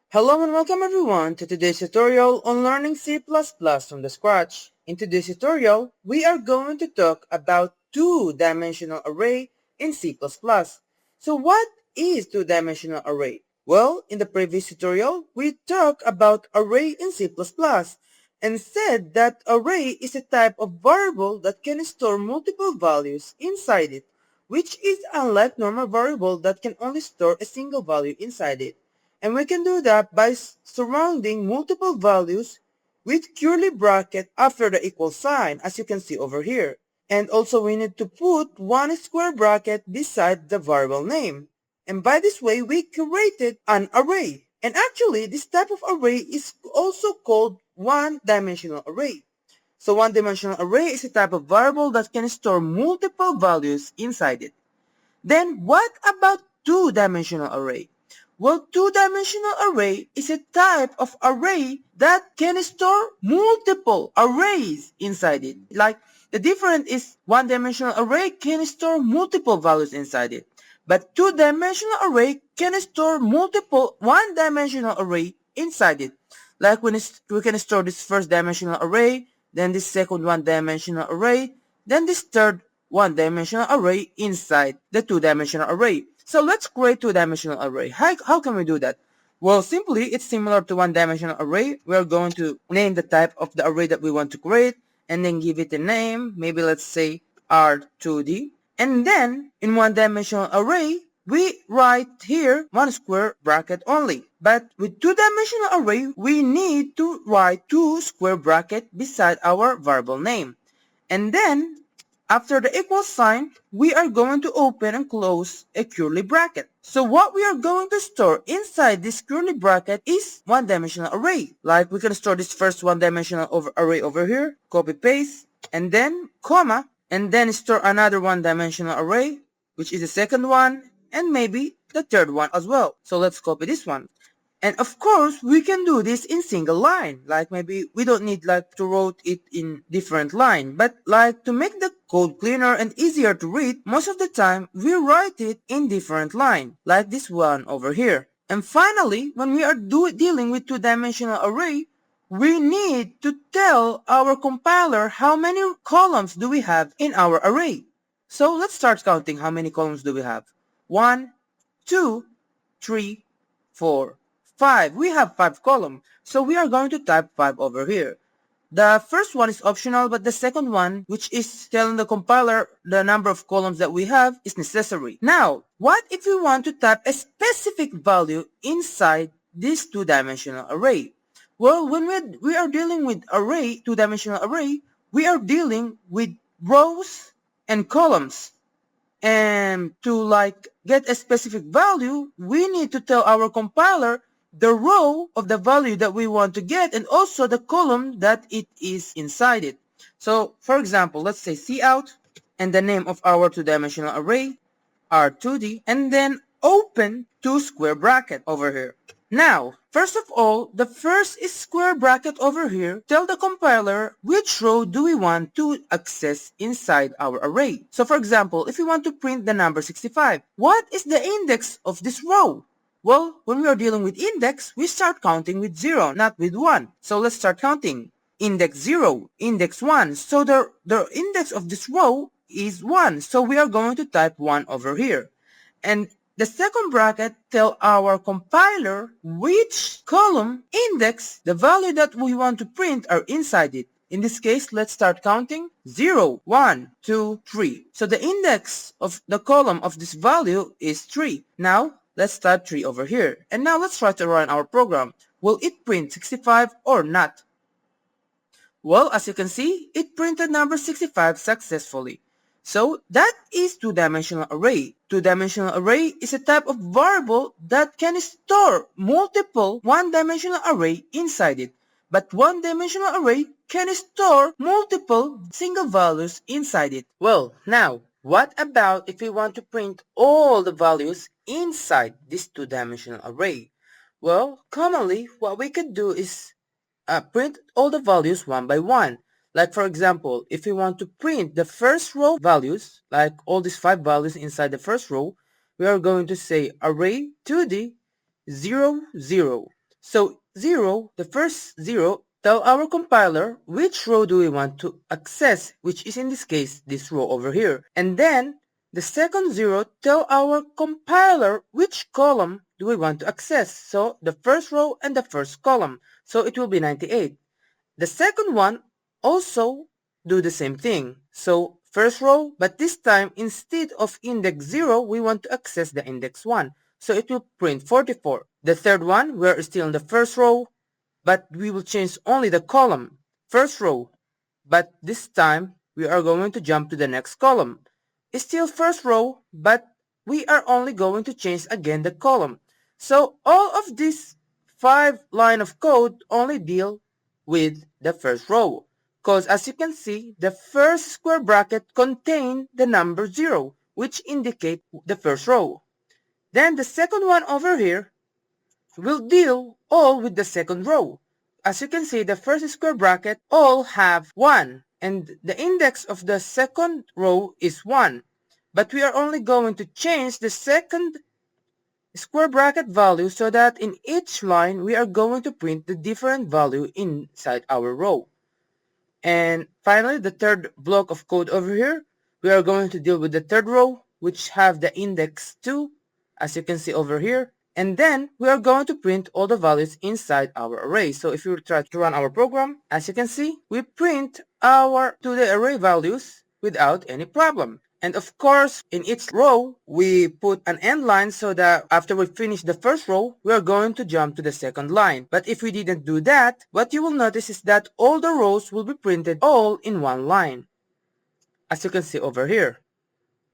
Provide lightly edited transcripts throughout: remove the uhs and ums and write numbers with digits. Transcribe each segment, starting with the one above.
Hello and welcome everyone to today's tutorial on learning C++ from the scratch. In today's tutorial, we are going to talk about two-dimensional array in C++. So what is two-dimensional array? Well, in the previous tutorial, we talked about array in C++ and said that array is a type of variable that can store multiple values inside it, which is unlike normal variable that can only store a single value inside it. And we can do that by surrounding multiple values with curly bracket after the equal sign, as you can see over here. And also we need to put one square bracket beside the variable name. And by this way, we created an array. And actually, this type of array is also called one-dimensional array. So one-dimensional array is a type of variable that can store multiple values inside it. Then what about two-dimensional array? Well, two-dimensional array is a type of array that can store multiple arrays inside it. Like, the difference is one-dimensional array can store multiple values inside it. But two-dimensional array can store multiple one-dimensional array inside it. Like when we can store this first dimensional array, then this second one-dimensional array, then this third one-dimensional array inside the two-dimensional array. So let's create two-dimensional array. How can we do that? Well, simply, it's similar to one-dimensional array. We're going to name the type of the array that we want to create and then give it a name. Maybe let's say R2D. And then in one-dimensional array, we write here one square bracket only. But with two-dimensional array, we need to write two square bracket beside our variable name. And then after the equal sign, we are going to open and close a curly bracket. So what we are going to store inside this curly bracket is one-dimensional array. Like we can store this first one-dimensional array over here, copy paste, and then comma, and then store another one-dimensional array, which is the second one, and maybe the third one as well. So let's copy this one. And of course, we can do this in single line. Like maybe we don't need like to write it in different line. But like to make the code cleaner and easier to read, most of the time we write it in different line. Like this one over here. And finally, when we are dealing with two-dimensional array, we need to tell our compiler how many columns do we have in our array. So let's start counting how many columns do we have. 1, 2, 3, 4, 5. We have 5 columns, so we are going to type 5 over here. The first one is optional, but the second one, which is telling the compiler the number of columns that we have, is necessary. Now, what if we want to type a specific value inside this two-dimensional array? Well, when we are dealing with array, two-dimensional array, we are dealing with rows and columns. And to like get a specific value, we need to tell our compiler the row of the value that we want to get and also the column that it is inside it. So for example, let's say cout and the name of our two-dimensional array R2D and then open two square bracket over here. Now, first of all, the first is square bracket over here. Tell the compiler which row do we want to access inside our array. So for example, if we want to print the number 65, what is the index of this row? Well, when we are dealing with index, we start counting with 0, not with 1. So let's start counting. Index 0, index 1. So the index of this row is 1. So we are going to type 1 over here. And the second bracket tell our compiler which column index the value that we want to print are inside it. In this case, let's start counting 0, 1, 2, 3. So the index of the column of this value is 3. Now, let's type 3 over here. And now let's try to run our program. Will it print 65 or not? Well, as you can see, it printed number 65 successfully. So that is two-dimensional array. Two-dimensional array is a type of variable that can store multiple one-dimensional array inside it. But one-dimensional array can store multiple single values inside it. Well, now, what about if we want to print all the values inside this two-dimensional array? Well, commonly, what we could do is print all the values one by one. Like for example, if we want to print the first row values, like all these 5 values inside the first row, we are going to say array 2D 0, 0. So 0, the first 0, tell our compiler which row do we want to access, which is in this case this row over here. And then the second 0, tell our compiler which column do we want to access. So the first row and the first column. So it will be 98. The second one also do the same thing. So first row, but this time instead of index 0, we want to access the index 1. So it will print 44. The third one, we're still in the first row, but we will change only the column, first row. But this time, we are going to jump to the next column. It's still first row, but we are only going to change again the column. So all of these 5 line of code only deal with the first row. Because as you can see, the first square bracket contains the number 0, which indicate the first row. Then the second one over here will deal all with the second row. As you can see, the first square bracket all have 1, and the index of the second row is 1. But we are only going to change the second square bracket value so that in each line we are going to print the different value inside our row. And finally, the third block of code over here, we are going to deal with the third row, which have the index 2, as you can see over here. And then we are going to print all the values inside our array. So if you try to run our program, as you can see, we print our to the array values without any problem. And of course, in each row, we put an end line so that after we finish the first row, we are going to jump to the second line. But if we didn't do that, what you will notice is that all the rows will be printed all in one line. As you can see over here,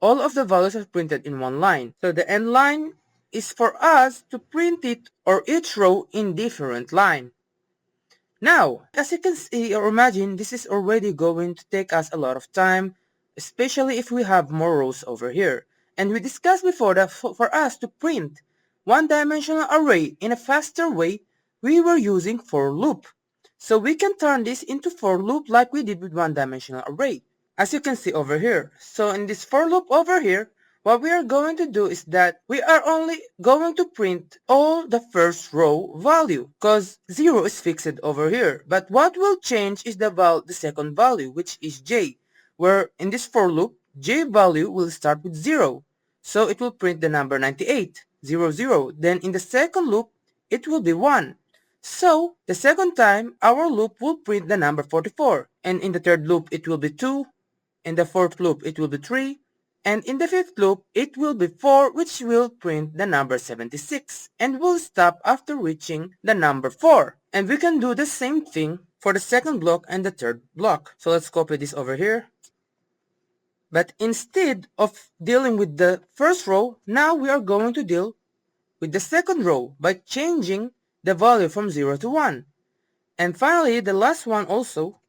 all of the values are printed in one line. So the end line is for us to print it or each row in different line. Now, as you can see or imagine, this is already going to take us a lot of time, especially if we have more rows over here. And we discussed before that for us to print one-dimensional array in a faster way, we were using for loop. So we can turn this into for loop like we did with one-dimensional array, as you can see over here. So in this for loop over here, what we are going to do is that we are only going to print all the first row value because 0 is fixed over here. But what will change is the second value, which is j, where in this for loop, j value will start with 0. So it will print the number 98, 0, 0. Then in the second loop, it will be 1. So the second time, our loop will print the number 44. And in the third loop, it will be 2. In the fourth loop, it will be 3. And in the fifth loop, it will be 4, which will print the number 76, and will stop after reaching the number 4. And we can do the same thing for the second block and the third block. So let's copy this over here. But instead of dealing with the first row, now we are going to deal with the second row by changing the value from 0 to 1. And finally, the last one also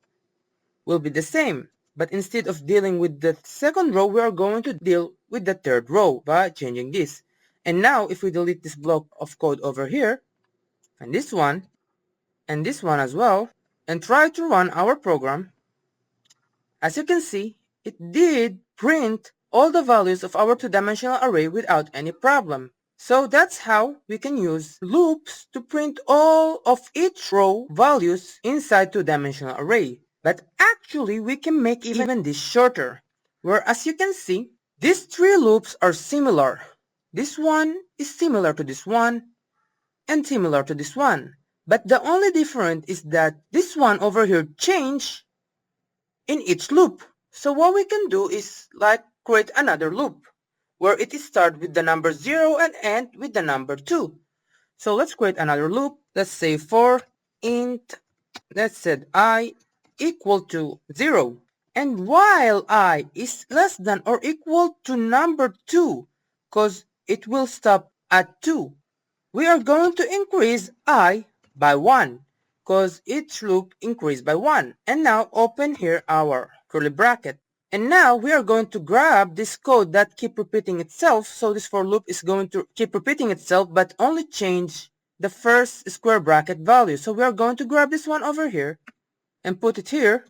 will be the same. But instead of dealing with the second row, we are going to deal with the third row by changing this. And now, if we delete this block of code over here, and this one as well, and try to run our program, as you can see, it did print all the values of our two-dimensional array without any problem. So that's how we can use loops to print all of each row values inside two-dimensional array. But actually, we can make even this shorter, where as you can see, these 3 loops are similar. This one is similar to this one, and similar to this one. But the only difference is that this one over here changed in each loop. So what we can do is like create another loop, where it start with the number 0 and end with the number 2. So let's create another loop. Let's say for int, let's set I equal to 0. And while I is less than or equal to number 2, because it will stop at 2, we are going to increase I by 1, because each loop increased by 1. And now open here our curly bracket. And now we are going to grab this code that keep repeating itself. So this for loop is going to keep repeating itself, but only change the first square bracket value. So we are going to grab this one over here and put it here.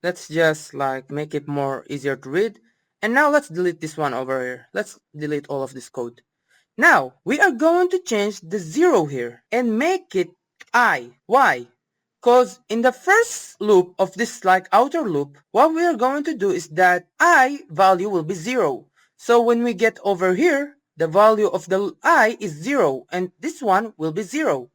Let's just like make it more easier to read. And now let's delete this one over here. Let's delete all of this code. Now, we are going to change the 0 here and make it I. Why? Because in the first loop of this like outer loop, what we are going to do is that I value will be 0. So when we get over here, the value of the I is 0 and this one will be 0.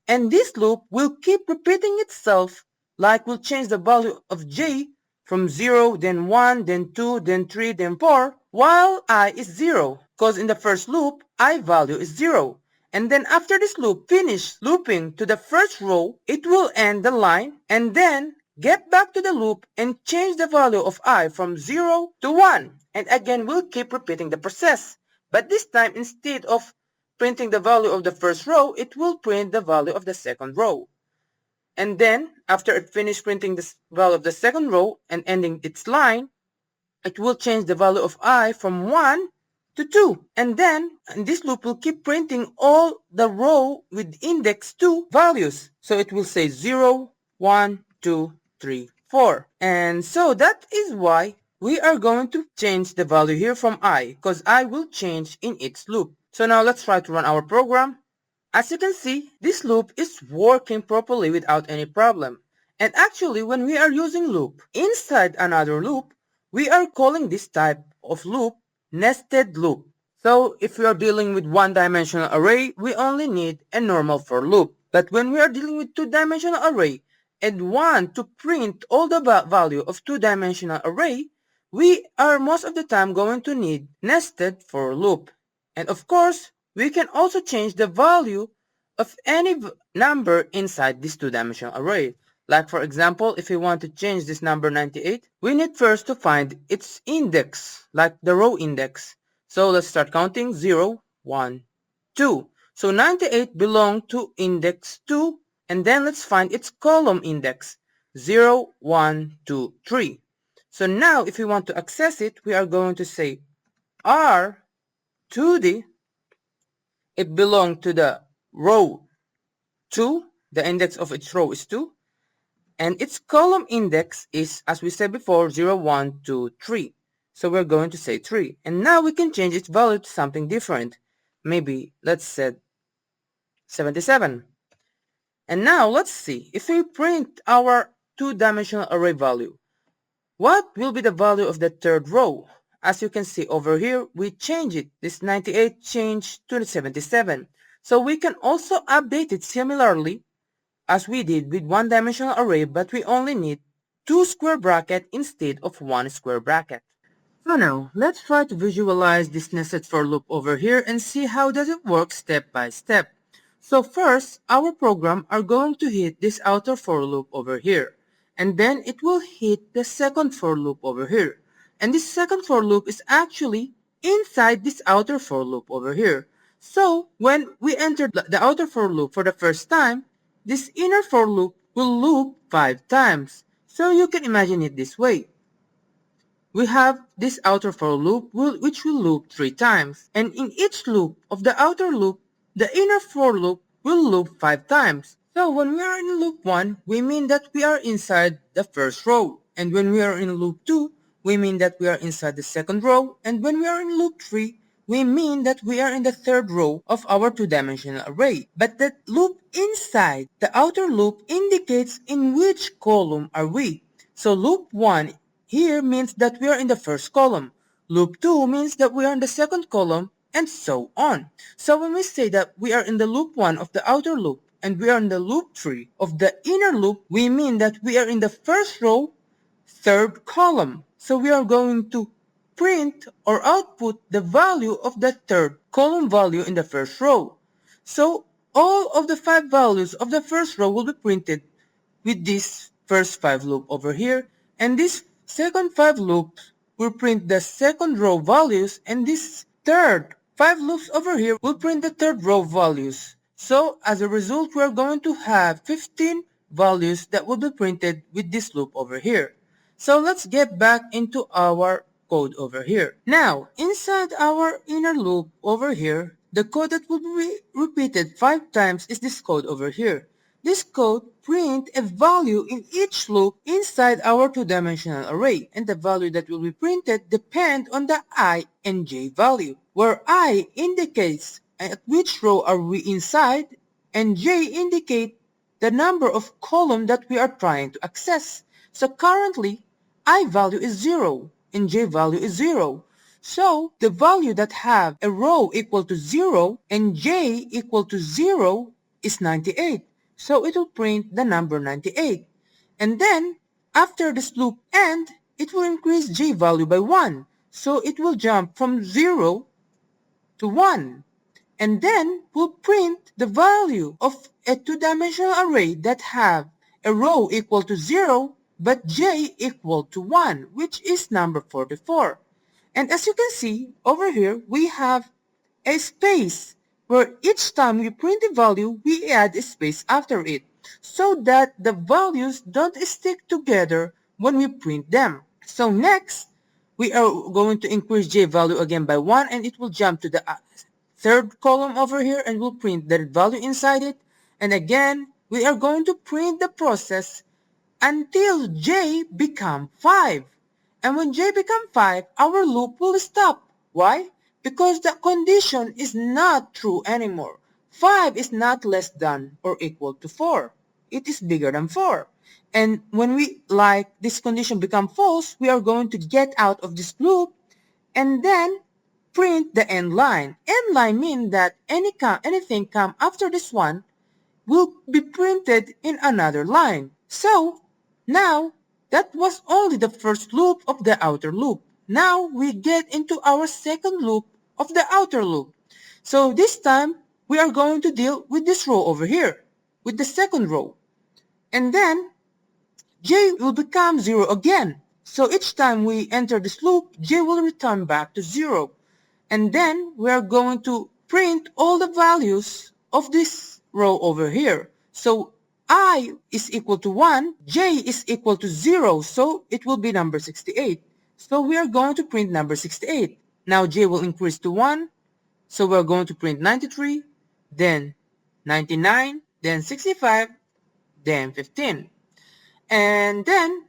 And this loop will keep repeating itself, like we'll change the value of j from 0, then 1, then 2, then 3, then 4, while I is 0, because in the first loop, I value is 0. And then after this loop finish looping to the first row, it will end the line and then get back to the loop and change the value of I from 0 to 1. And again, we'll keep repeating the process. But this time, instead of printing the value of the first row, it will print the value of the second row. And then, after it finished printing the value of the second row and ending its line, it will change the value of I from 1 to 2. And then, this loop will keep printing all the row with index 2 values. So it will say 0, 1, 2, 3, 4. And so that is why we are going to change the value here from I, because I will change in its loop. So now let's try to run our program. As you can see, this loop is working properly without any problem. And actually, when we are using loop inside another loop, we are calling this type of loop nested loop. So if we are dealing with one-dimensional array, we only need a normal for loop. But when we are dealing with two-dimensional array and want to print all the value of two-dimensional array, we are most of the time going to need nested for loop. And of course, we can also change the value of any number inside this two-dimensional array. Like for example, if we want to change this number 98, we need first to find its index, like the row index. So let's start counting 0, 1, 2. So 98 belongs to index 2, and then let's find its column index, 0, 1, 2, 3. So now if we want to access it, we are going to say R2D, it belongs to the row 2, the index of its row is 2, and its column index is, as we said before, 0, 1, 2, 3. So we're going to say 3. And now we can change its value to something different. Maybe let's set 77. And now let's see, if we print our two-dimensional array value, what will be the value of the third row? As you can see over here, we change it. This 98 changed to 77. So we can also update it similarly as we did with one-dimensional array, but we only need 2 square bracket instead of 1 square bracket. So now, let's try to visualize this nested for loop over here and see how does it work step by step. So first, our program are going to hit this outer for loop over here. And then it will hit the second for loop over here. And this second for loop is actually inside this outer for loop over here. So when we enter the outer for loop for the first time, this inner for loop will loop 5 times. So you can imagine it this way. We have this outer for loop which will loop 3 times. And in each loop of the outer loop, the inner for loop will loop 5 times. So when we are in loop 1, we mean that we are inside the first row. And when we are in loop 2, we mean that we are inside the second row. And when we are in loop 3, we mean that we are in the third row of our two-dimensional array. But that loop inside the outer loop indicates in which column are we. So loop 1 here means that we are in the first column. Loop 2 means that we are in the second column, and so on. So when we say that we are in the loop 1 of the outer loop and we are in the loop 3 of the inner loop, we mean that we are in the first row, third column. So we are going to print or output the value of the third column value in the first row. So all of the 5 values of the first row will be printed with this first 5 loop over here, and this second 5 loops will print the second row values, and this third 5 loops over here will print the third row values. So as a result, we are going to have 15 values that will be printed with this loop over here. So let's get back into our code over here. Now, inside our inner loop over here, the code that will be repeated 5 times is this code over here. this code print a value in each loop inside our two-dimensional array, and the value that will be printed depend on the I and j value, where I indicates at which row are we inside, and j indicate the number of column that we are trying to access. So currently, I value is 0 and j value is 0. So the value that have a row equal to 0 and j equal to 0 is 98. So it will print the number 98. And then after this loop end, it will increase j value by 1. So it will jump from 0 to 1. And then we'll print the value of a two-dimensional array that have a row equal to 0 but j equal to 1, which is number 44. And as you can see over here, we have a space where each time we print the value, we add a space after it so that the values don't stick together when we print them. So next, we are going to increase j value again by 1, and it will jump to the third column over here, and we'll print the value inside it. And again, we are going to print the process until j become 5. And when j become 5, our loop will stop. Why? Because the condition is not true anymore. 5 is not less than or equal to 4. It is bigger than 4. And when this condition become false, we are going to get out of this loop and then print the end line. End line means that anything come after this one will be printed in another line. So now that was only the first loop of the outer loop. Now we get into our second loop of the outer loop. So this time we are going to deal with this row over here, with the second row. And then j will become 0 again. So each time we enter this loop, j will return back to 0. And then we are going to print all the values of this row over here. So I is equal to 1, j is equal to 0, so it will be number 68. So we are going to print number 68. Now j will increase to 1, so we're going to print 93, then 99, then 65, then 15. And then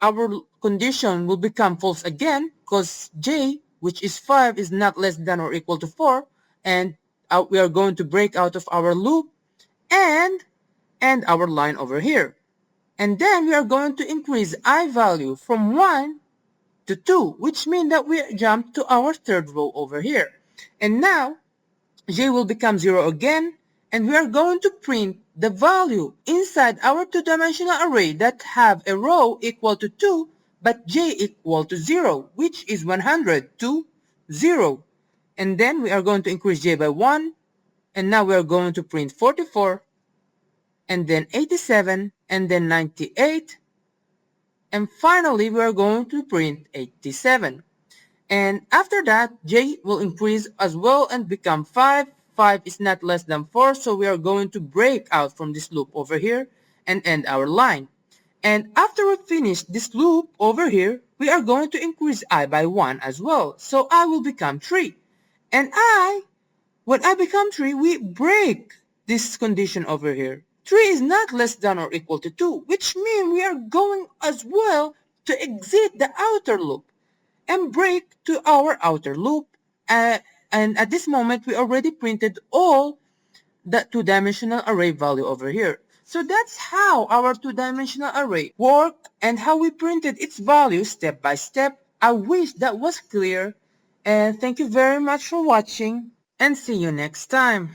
our condition will become false again because j, which is 5, is not less than or equal to 4, and we are going to break out of our loop and our line over here. And then we are going to increase I value from 1 to 2, which means that we jump to our third row over here. And now j will become 0 again, and we are going to print the value inside our two-dimensional array that have a row equal to 2 but j equal to 0, which is 100 to 0. And then we are going to increase j by 1, and now we are going to print 44, and then 87, and then 98, and finally we are going to print 87. And after that, j will increase as well and become 5. 5 is not less than 4, so we are going to break out from this loop over here and end our line. And after we finish this loop over here, we are going to increase I by 1 as well. So I will become 3. And when I become 3, we break this condition over here. 3 is not less than or equal to 2, which means we are going as well to exit the outer loop and break to our outer loop. And at this moment, we already printed all the two-dimensional array value over here. So that's how our two-dimensional array work and how we printed its value step by step. I wish that was clear. And thank you very much for watching, and see you next time.